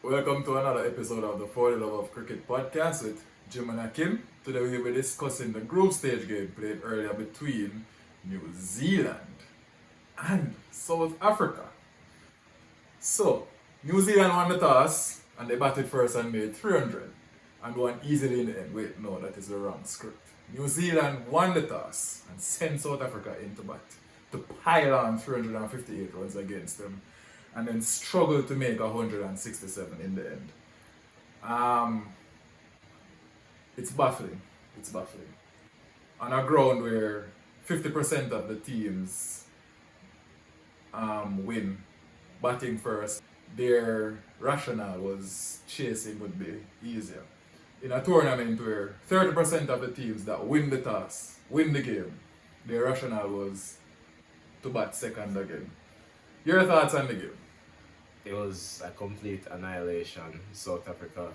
Welcome to another episode of the 40 Love of Cricket podcast with Jim and Akim. Today we will be discussing the group stage game played earlier between New Zealand and South Africa. So, New Zealand won the toss and they batted first and made 300 and won easily in the end. Wait, no, that is the wrong script. New Zealand won the toss and sent South Africa into bat to pile on 358 runs against them and then struggled to make 167 in the end. It's baffling. It's baffling. On a ground where 50% of the teams win batting first, their rationale was chasing would be easier. In a tournament where 30% of the teams that win the toss, win the game, their rationale was to bat second again. Your thoughts on the game? It was a complete annihilation. South Africa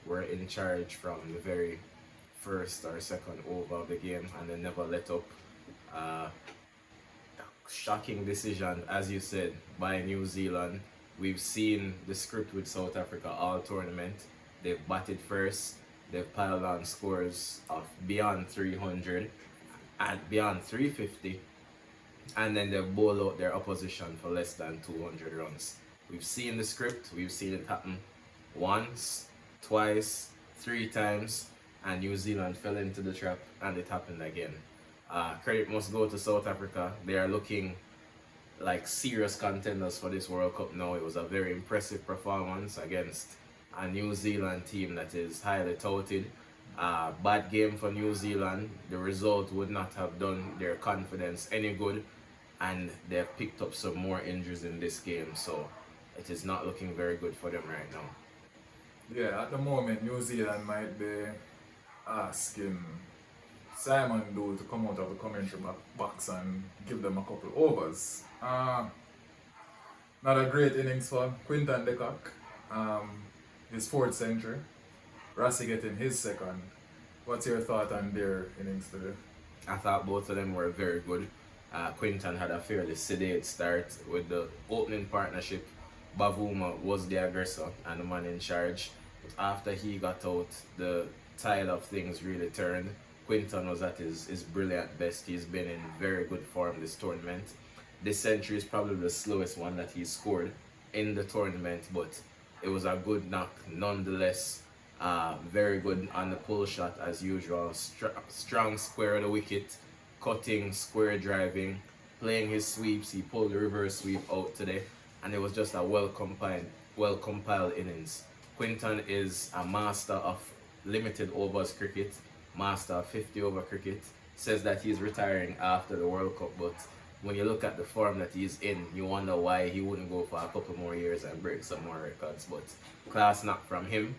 were in charge from the very first or second over of the game and they never let up. Shocking decision, as you said, by New Zealand. We've seen the script with South Africa all tournament. They've batted first, they've piled on scores of beyond 300 and beyond 350, and then they bowl out their opposition for less than 200 runs. We've seen the script, we've seen it happen once, twice, 3 times, and New Zealand fell into the trap and it happened again. Credit must go to South Africa. They are looking like serious contenders for this World Cup now. It was a very impressive performance against a New Zealand team that is highly touted. Bad game for New Zealand. The result would not have done their confidence any good, and they've picked up some more injuries in this game, so it is not looking very good for them right now. Yeah, at the moment, New Zealand might be asking Simon Doe to come out of the commentary box and give them a couple overs. Not a great innings for Quinton de Kock. His 4th century. Rassie getting his 2nd. What's your thought on their innings today? I thought both of them were very good. Quinton had a fairly sedate start with the opening partnership. Bavuma was the aggressor and the man in charge. But after he got out, the tide of things really turned. Quinton was at his brilliant best. He's been in very good form this tournament. This century is probably the slowest one that he's scored in the tournament, but it was a good knock nonetheless. Very good on the pull shot as usual. Strong square of the wicket, cutting, square driving, playing his sweeps. He pulled the reverse sweep out today, and it was just a well compiled innings. Quinton is a master of limited overs cricket, master of 50 over cricket. Says that he's retiring after the World Cup, but when you look at the form that he's in, you wonder why he wouldn't go for a couple more years and break some more records. But class knock from him.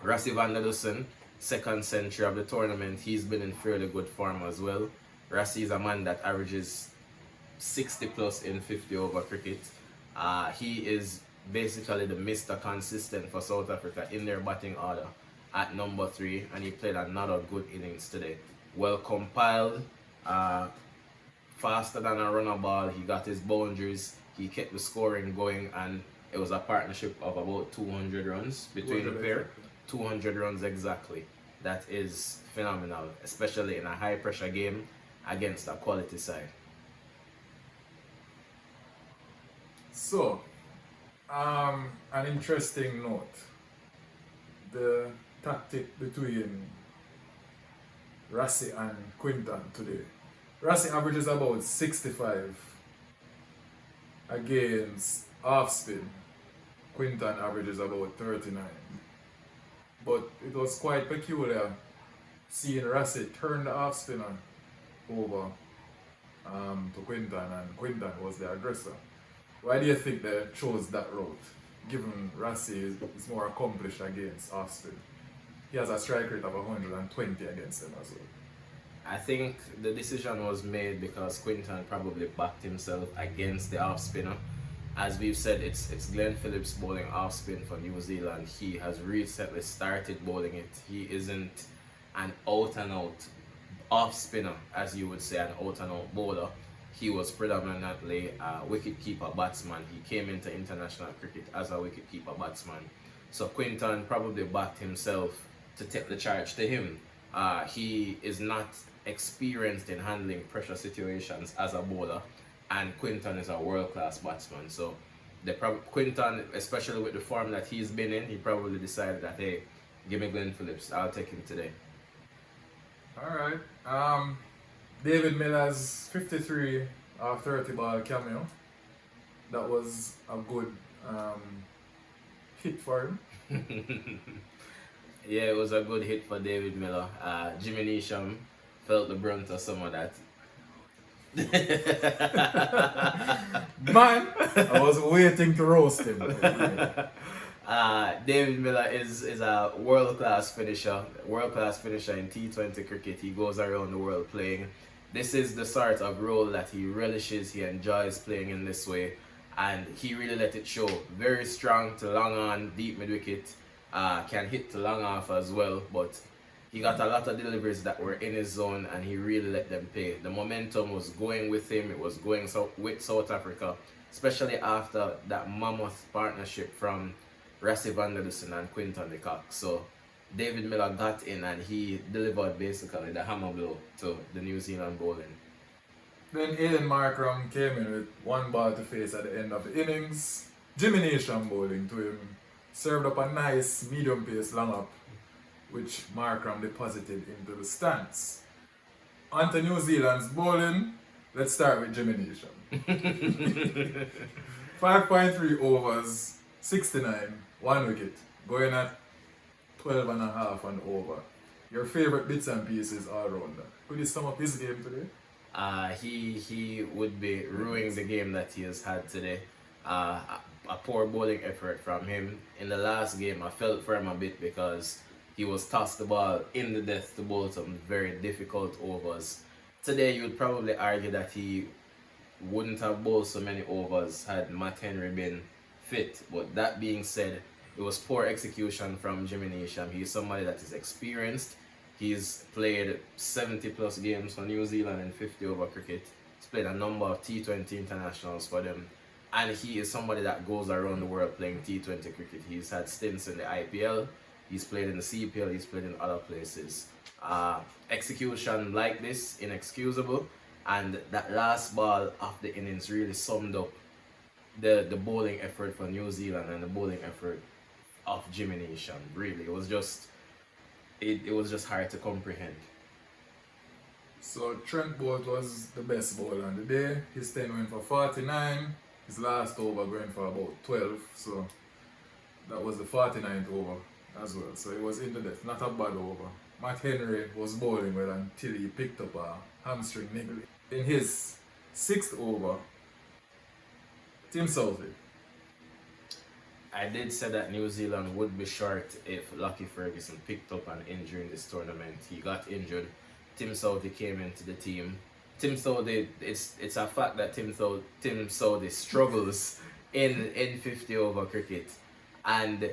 Rassie van der Dussen, 2nd century of the tournament, he's been in fairly good form as well. Rassie is a man that averages 60 plus in 50 over cricket. He is basically the Mr. Consistent for South Africa in their batting order at number 3, and he played another good innings today. Well compiled, faster than a runner ball. He got his boundaries, he kept the scoring going, and it was a partnership of about 200 runs between the pair. 200 runs exactly. That is phenomenal, especially in a high pressure game against a quality side. So, an interesting note. The tactic between Rassie and Quinton today. Rassie averages about 65 against off spin. Quinton averages about 39. But it was quite peculiar seeing Rassie turn the off spinner over to Quinton, and Quinton was the aggressor. Why do you think they chose that route, given Rassie is more accomplished against off spin? He has a strike rate of 120 against them as well. I think the decision was made because Quinton probably backed himself against the off spinner. As we've said, it's Glenn Phillips bowling off spin for New Zealand. He has recently started bowling it. He isn't an out and out off spinner, as you would say, an out and out bowler. he was predominantly a wicket-keeper batsman. He came into international cricket as a wicket-keeper batsman. So Quinton probably backed himself to take the charge to him. He is not experienced in handling pressure situations as a bowler, and Quinton is a world-class batsman. So Quinton, especially with the form that he's been in, he probably decided that, hey, give me Glenn Phillips, I'll take him today. Alright. David Miller's 53 30 ball cameo. That was a good hit for him. Yeah, it was a good hit for David Miller. Jimmy Neesham felt the brunt of some of that. Man, I was waiting to roast him. David Miller is a world-class finisher in T20 cricket. He goes around the world playing. This is the sort of role that he relishes, he enjoys playing in this way, and he really let it show. Very strong to long on, deep mid-wicket, can hit to long off as well, but he got a lot of deliveries that were in his zone and he really let them pay. The momentum was going with him, it was going with South Africa, especially after that mammoth partnership from Rassie van der Dussen and Quinton de Kock. So David Miller got in and he delivered basically the hammer blow to the New Zealand bowling. Then Aiden Markram came in with one ball to face at the end of the innings. Jimmy Neesham bowling to him. Served up a nice medium pace long up, which Markram deposited into the stands. On to New Zealand's bowling. Let's start with Jimmy Neesham. 5.3 overs, 69, 1 wicket, going at 12.5 and over. Your favorite bits and pieces all around that. Could you sum up his game today? He would be ruining the game that he has had today. A poor bowling effort from him. In the last game, I felt for him a bit because he was tossed the ball in the death to bowl some very difficult overs. Today, you would probably argue that he wouldn't have bowled so many overs had Matt Henry been fit. But that being said, it was poor execution from Jimmy Neesham. He's somebody that is experienced. He's played 70 plus games for New Zealand in 50 over cricket. He's played a number of T20 internationals for them. And he is somebody that goes around the world playing T20 cricket. He's had stints in the IPL, he's played in the CPL, he's played in other places. Execution like this, inexcusable. And that last ball of the innings really summed up the bowling effort for New Zealand and the bowling effort of Jimmy Neesham. Really, it was just hard to comprehend. So Trent Boult was the best bowler on the day. His 10 went for 49. His last over going for about 12. So that was the 49th over as well. So it was in the death, not a bad over. Matt Henry was bowling well until he picked up a hamstring niggle. In his 6th over, Tim Southey. I did say that New Zealand would be short if Lockie Ferguson picked up an injury in this tournament. He got injured. Tim Southey came into the team. Tim Southey, it's a fact that Tim Southey struggles in 50 over cricket, and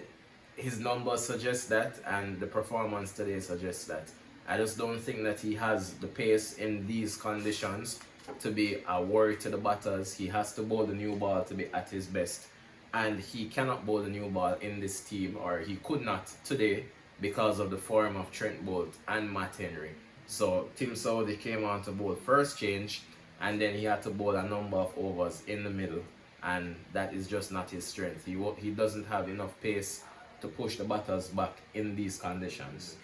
his numbers suggest that, and the performance today suggests that. I just don't think that he has the pace in these conditions to be a worry to the batters. He has to bowl the new ball to be at his best, and he cannot bowl the new ball in this team, or he could not today because of the form of Trent Boult and Matt Henry. So Tim Southey came on to bowl first change, and then he had to bowl a number of overs in the middle, and that is just not his strength. He doesn't have enough pace to push the batters back in these conditions,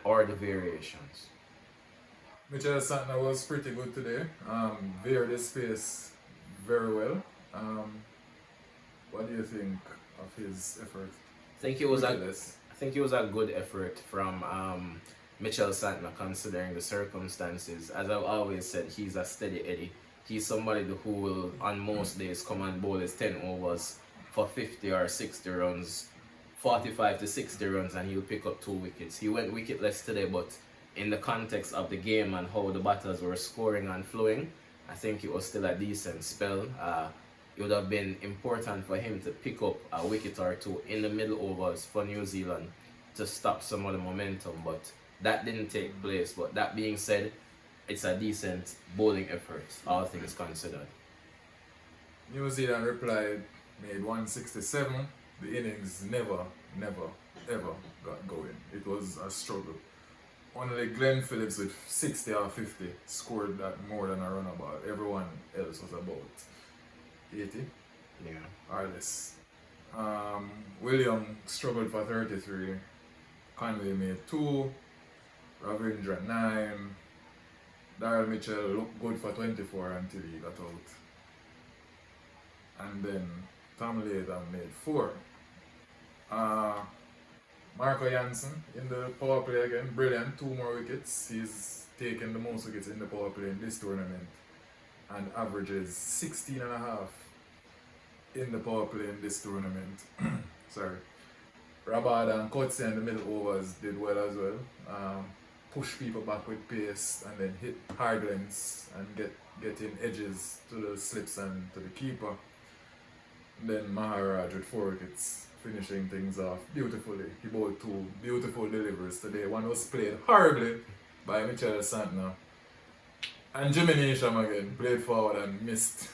or the variations. Mitchell Santner was pretty good today. Veered his pace very well. What do you think of his effort? I think it was a good effort from Mitchell Santner, considering the circumstances. As I've always said, he's a steady Eddie. He's somebody who will, on most days, come and bowl his 10 overs for 50 or 60 runs, 45 to 60 runs, and he'll pick up 2 wickets. He went wicketless today, but in the context of the game and how the batters were scoring and flowing, I think it was still a decent spell. It would have been important for him to pick up a wicket or 2 in the middle overs for New Zealand to stop some of the momentum, but that didn't take place. But that being said, it's a decent bowling effort, all things considered. New Zealand replied, made 167, the innings never, ever got going. It was a struggle. Only Glenn Phillips with 60 or 50 scored that more than a runabout. Everyone else was about 80 Yeah. or less. William struggled for 33. Conway made 2. Ravindra 9. Daryl Mitchell looked good for 24 until he got out. And then Tom Latham made 4. Marco Jansen in the power play again, brilliant, 2 more wickets. He's taken the most wickets in the power play in this tournament and averages 16 and a half in the power play in this tournament. Sorry. Rabada and Kotze in the middle overs did well as well. Push people back with pace and then hit hard lengths and get in edges to the slips and to the keeper. Then Maharaj with 4 wickets, finishing things off beautifully. He bowled 2 beautiful deliveries today. One was played horribly by Michel Santner. And Jimmy Neesham again played forward and missed.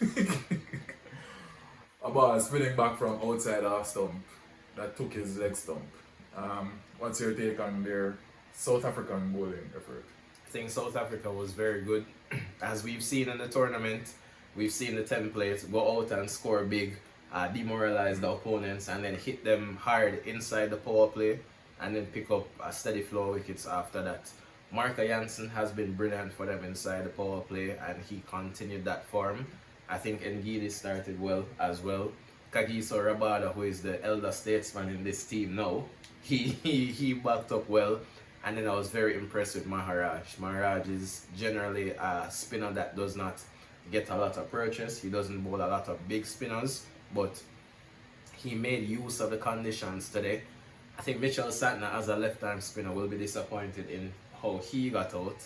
A ball spinning back from outside half stump that took his leg stump. What's your take on their South African bowling effort? I think South Africa was very good. As we've seen in the tournament, we've seen the template go out and score big, demoralize the opponents, and then hit them hard inside the power play, and then pick up a steady flow of wickets after that. Marco Jansen has been brilliant for them inside the power play, and he continued that form. I think Ngidi started well as well. Kagiso Rabada, who is the elder statesman in this team now, he backed up well. And then I was very impressed with Maharaj. Maharaj is generally a spinner that does not get a lot of purchase. He doesn't bowl a lot of big spinners, but he made use of the conditions today. I think Mitchell Santner as a left-arm spinner will be disappointed in how he got out.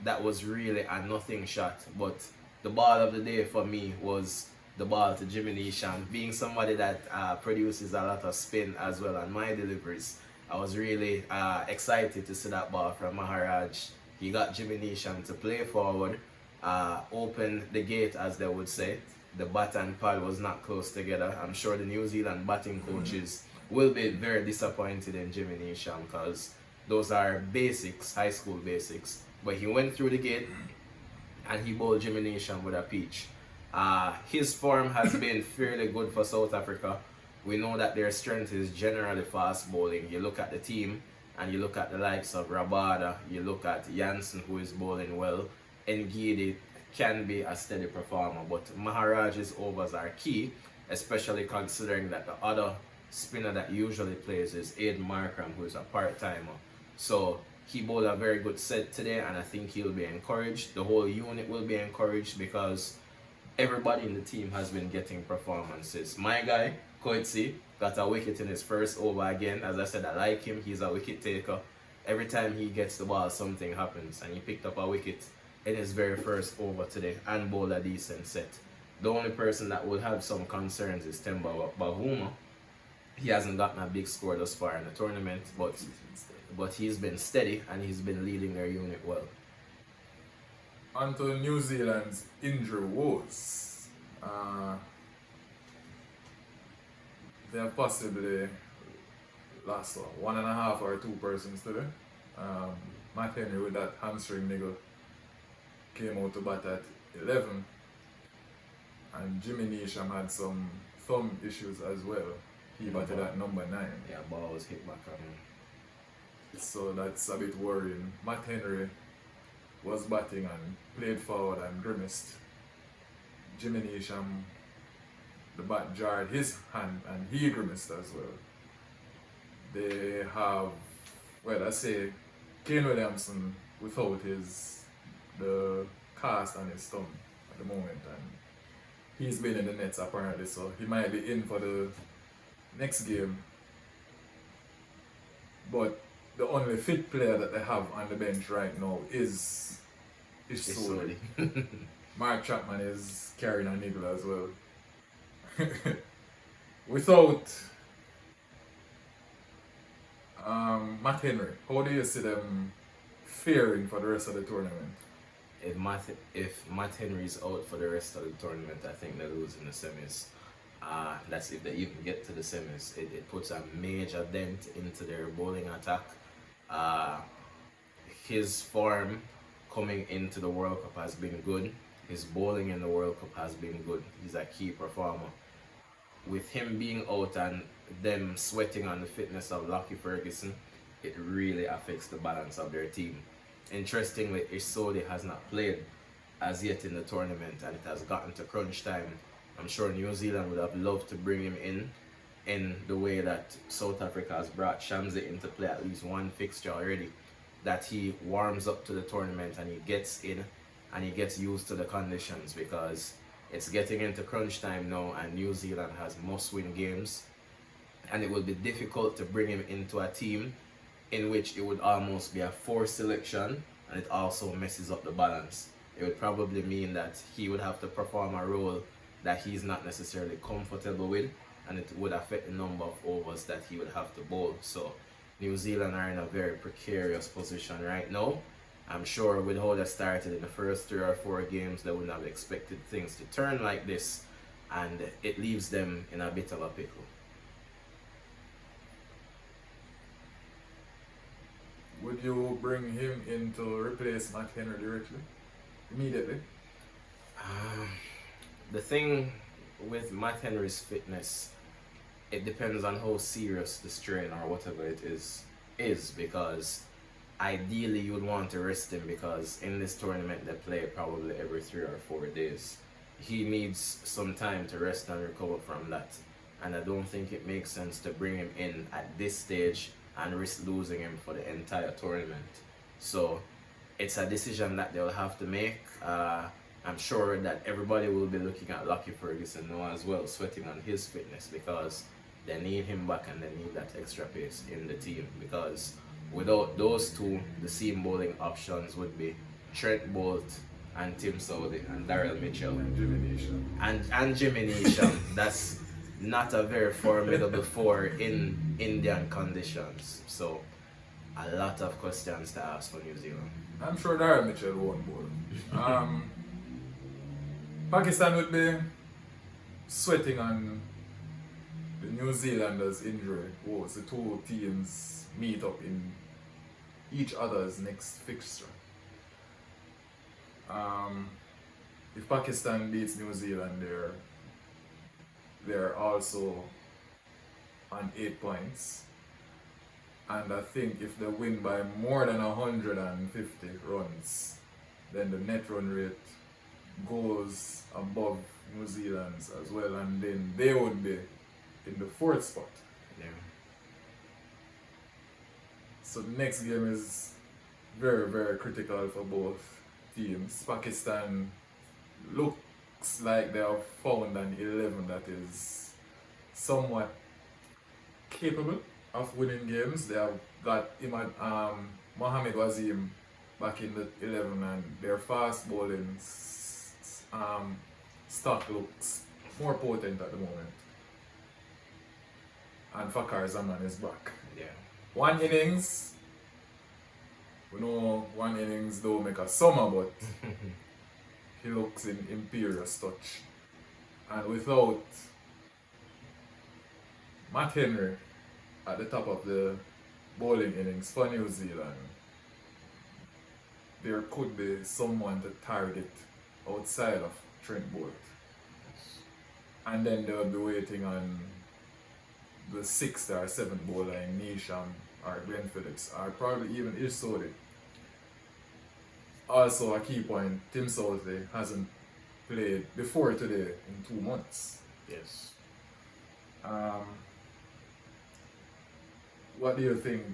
That was really a nothing shot, but the ball of the day for me was the ball to Jimmy Neesham. Being somebody that produces a lot of spin as well on my deliveries, I was really excited to see that ball from Maharaj. He got Jimmy Neesham to play forward, open the gate as they would say. The bat and pad was not close together. I'm sure the New Zealand batting coaches will be very disappointed in Jimmy Neesham because those are basics, high school basics. But he went through the gate and he bowled Jimmy Neesham with a peach. His form has been fairly good for South Africa. We know that their strength is generally fast bowling. You look at the team and you look at the likes of Rabada, you look at Jansen, who is bowling well, Ngidi can be a steady performer, but Maharaj's overs are key, especially considering that the other spinner that usually plays is Aiden Markram, who is a part-timer. So he bowled a very good set today, and I think he'll be encouraged. The whole unit will be encouraged because everybody in the team has been getting performances. My guy, Coetzee, got a wicket in his first over again. As I said, I like him. He's a wicket taker. Every time he gets the ball, something happens, and he picked up a wicket in his very first over today and bowled a decent set. The only person that will have some concerns is Temba Bavuma. He hasn't gotten a big score thus far in the tournament, but he's been steady and he's been leading their unit well. On to New Zealand's injury woes. They have possibly lost 1.5 or 2 persons today. Matt Henry with that hamstring niggle came out to bat at 11. And Jimmy Neesham had some thumb issues as well. He batted at number 9. Yeah, ball was hit back on him. So that's a bit worrying. Matt Henry was batting and played forward and grimaced. Jimmy Neesham, the bat jarred his hand and he grimaced as well. They have, well, I say, Kane Williamson without the cast on his thumb at the moment, and he's been in the nets apparently, so he might be in for the next game. But the only fit player that they have on the bench right now is Soli. Mark Chapman is carrying a niggle as well. Without Matt Henry, how do you see them faring for the rest of the tournament? If Matt Henry's out for the rest of the tournament, I think they lose in the semis. That's if they even get to the semis. It puts a major dent into their bowling attack. Uh, his form coming into the World Cup has been good. His bowling in the World Cup has been good. He's a key performer. With him being out and them sweating on the fitness of Lockie Ferguson, it really affects the balance of their team. Interestingly, Isodi has not played as yet in the tournament, and it has gotten to crunch time. I'm sure New Zealand would have loved to bring him in the way that South Africa has brought Shamsi into play at least one fixture already. That he warms up to the tournament and he gets in and he gets used to the conditions, because it's getting into crunch time now and New Zealand has must-win games, and it will be difficult to bring him into a team in which it would almost be a forced selection, and it also messes up the balance. It would probably mean that he would have to perform a role that he's not necessarily comfortable with, and it would affect the number of overs that he would have to bowl. So New Zealand are in a very precarious position right now. I'm sure with how they started in the first 3 or 4 games, they wouldn't have expected things to turn like this, and it leaves them in a bit of a pickle. Would you bring him in to replace Matt Henry directly? Immediately? The thing with Matt Henry's fitness, it depends on how serious the strain or whatever it is, because ideally you would want to rest him, because in this tournament they play probably every 3 or 4 days. He needs some time to rest and recover from that, and I don't think it makes sense to bring him in at this stage and risk losing him for the entire tournament. So it's a decision that they'll have to make. I'm sure that everybody will be looking at Lockie Ferguson now as well, sweating on his fitness, because they need him back and they need that extra pace in the team, because without those two, the seam bowling options would be Trent Bolt and Tim Southee and Daryl Mitchell. And Jimmy Neesham. And Jimmy Neesham. That's not a very formidable four in Indian conditions. So a lot of questions to ask for New Zealand. I'm sure Daryl Mitchell won't bowl. Pakistan would be sweating on the New Zealanders' injury. Once the two teams meet up in each other's next fixture. If Pakistan beats New Zealand, they're also on 8 points. And I think if they win by more than 150 runs, then the net run rate goes above New Zealand's as well, and then they would be in the 4th spot. Yeah. So the next game is very, very critical for both teams. Pakistan looks like they have found an 11 that is somewhat capable of winning games. They have got Mohammad Wasim back in the 11, and their fast bowling stock looks more potent at the moment. And Fakhar Zaman is back. Yeah. One innings, we know one innings don't make a summer, but he looks in imperious touch. And without Matt Henry at the top of the bowling innings for New Zealand, there could be someone to target outside of Trent Bolt. And then they'll be waiting on the 6th or 7th bowler in Neesham or Glenn Phillips, or probably even Isodi. Also a key point, Tim Southee hasn't played before today in 2 months. Yes. What do you think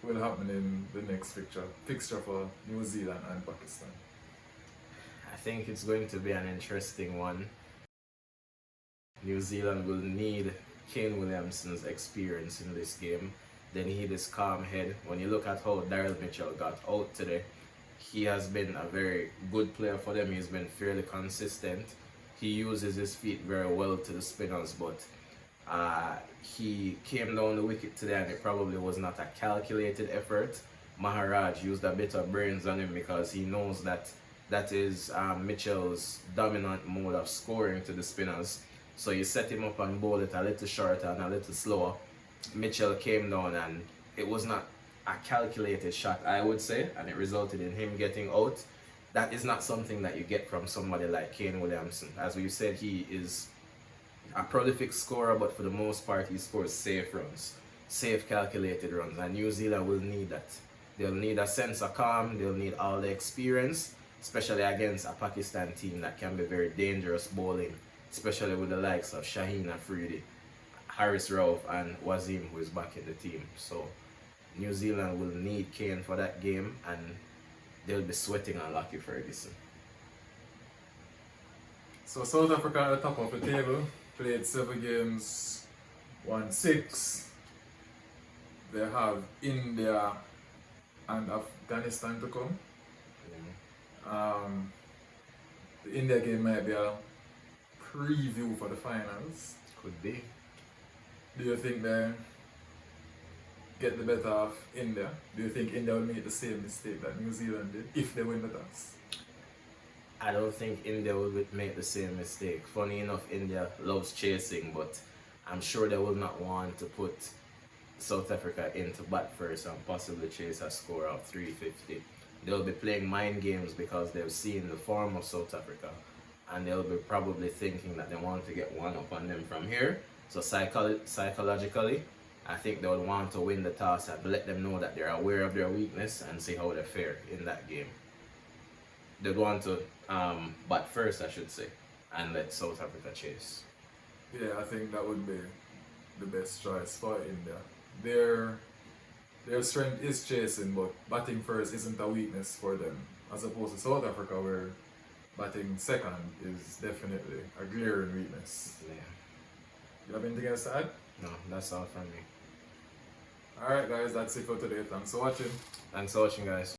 will happen in the next fixture for New Zealand and Pakistan? I think it's going to be an interesting one. New Zealand will need Kane Williamson's experience in this game. They need his calm head. When you look at how Daryl Mitchell got out today, he has been a very good player for them. He's been fairly consistent. He uses his feet very well to the spinners, but he came down the wicket today and it probably was not a calculated effort. Maharaj used a bit of brains on him because he knows that is Mitchell's dominant mode of scoring to the spinners. So you set him up and bowl it a little shorter and a little slower. Mitchell came down and it was not a calculated shot, I would say, and it resulted in him getting out. That is not something that you get from somebody like Kane Williamson. As we said, he is a prolific scorer, but for the most part, he scores safe runs, safe calculated runs, and New Zealand will need that. They'll need a sense of calm, they'll need all the experience, especially against a Pakistan team that can be very dangerous bowling, especially with the likes of Shaheen Afridi, Harris Rauf, and Wazim, who is back in the team. So New Zealand will need Kane for that game, and they'll be sweating on Lockie Ferguson. So South Africa at the top of the table, played 7 games, won 6. They have India and Afghanistan to come. The India game might be a preview for the finals. Could be. Do you think they get the better of India? Do you think India will make the same mistake that New Zealand did if they win the toss? I don't think India will make the same mistake. Funny enough, India loves chasing, but I'm sure they will not want to put South Africa into bat first and possibly chase a score of 350. They'll be playing mind games because they've seen the form of South Africa, and they'll be probably thinking that they want to get one up on them from here. So psychologically, I think they would want to win the toss and let them know that they're aware of their weakness and see how they fare in that game. They'd want to bat first, I should say, and let South Africa chase. Yeah, I think that would be the best choice for India. Their strength is chasing, but batting first isn't a weakness for them, as opposed to South Africa, where batting second is definitely a glaring weakness. Yeah. You have anything else to add? No, that's all from me. Alright guys, that's it for today. Thanks for watching. Thanks for watching, guys.